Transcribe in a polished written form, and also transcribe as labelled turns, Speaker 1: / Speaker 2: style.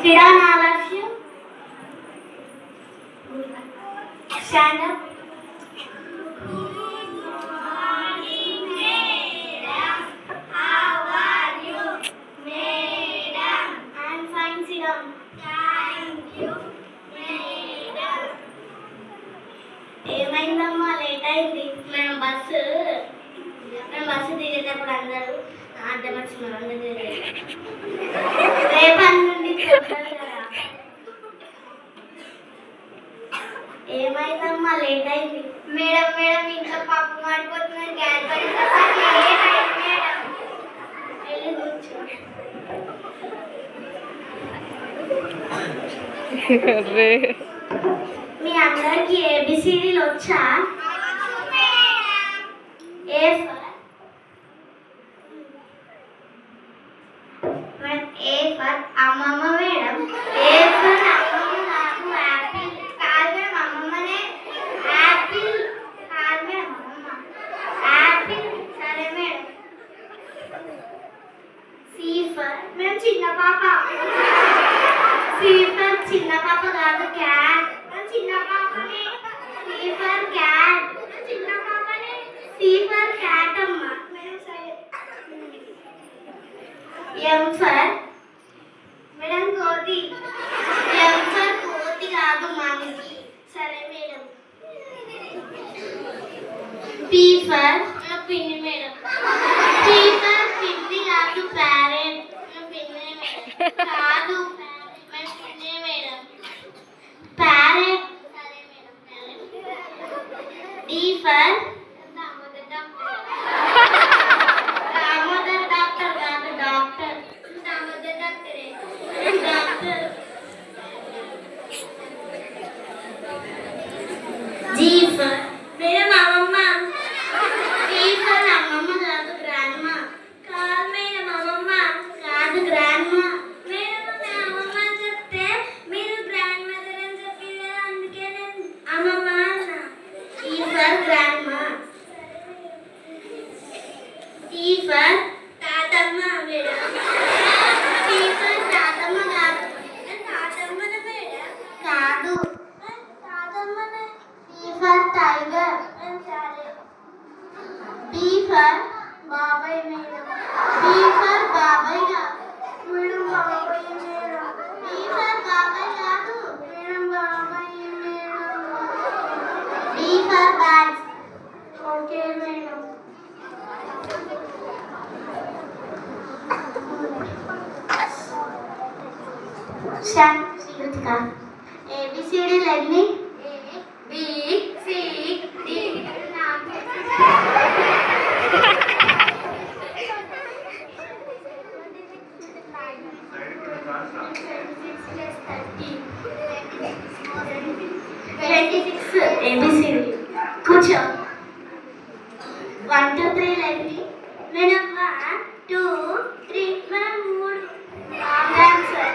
Speaker 1: Sit down, all of you. Stand up. ఏమైందమ్మా late అయింది. మేము బస్సు దిగేటప్పుడు అందరూ అడ్డం వచ్చినారు. రేపటి నుండి ఏమైందమ్మా లేట్ అయింది. మేడం మేడం ఇంట్లో పప్పు మాడిపోతున్నాను గ్యాస్ మేడం వెళ్ళి కూర్చో. మీ అందరికి ఏబిసిడీలు వచ్చా? ఏ ఫర్ అమ్మమ్మ మేడం. ఏ ఫర్ అమ్మమ్మ నాకు యాపిల్ కాదు మేడం. అమ్మమ్మనే యాపిల్ కాదు మేడం. అమ్మమ్మ యాపిల్ సరే మేడం. సి ఫర్ మేడం చిన్న పాప. సి ఫర్ చిన్న పాప కాదు క్యాట్. చిన్న పాపనే. C for cat. చిన్న పాపనే. సి ఫర్ క్యాట్ అమ్మ. మేడం సరే. ఎం ఫర్ మేడం కోతి. ఎం ఫర్ కోతి కాదు మామిడి. సరే మేడం. పి ఫర్ పిన్ని మేడం. పి ఫర్ పిన్ని కాదు ప్యారెట్. పిన్ని మేడం కాదు పిన్ని మేడం ప్యారెట్. సరే madam. D for Damodar doctor కాదు డాక్టర్. దామోదర్ డాక్టరే డాక్టర్. జీ ఫర్ మేడం అమ్మమ్మ. జీ ఫర్ అమ్మమ్మ కాదు గ్రాండ్మ. కాదు మేడం అమ్మమ్మ కాదు గ్రాండ్మ. మేడం అమ్మమ్మ చెప్తే మీరు గ్రాండ్ మదర్ అని చెప్పి అందుకే నేను అమ్మమ్మ అన్నా. ఈ ఫర్ గ్రాండ్మ. ఈ ఫర్ తాతమ్మ మేడం. ఈ ఫర్ తాతమ్మ కాదు. తాతమ్మనే మేడం కాదు తాతమ్మనే. ఈ ఫర్ టైగర్. సరే. బి ఫర్ బాబాయ్ మేడం. బి ఫర్ బాబాయ్ కాదు మేడం. బాబాయ్ మేడం. బి ఫర్ బాబాయ్ కాదు మేడం. బాబాయ్ madam. B for bags. Okay madam. Srikritika ఏబిసిడీలు ఎన్ని? B C D. ఏబిసిడి కూర్చో. 1 2 3 ఎన్ని మేడం? 1 2 3 మేడం 3. Wrong answer.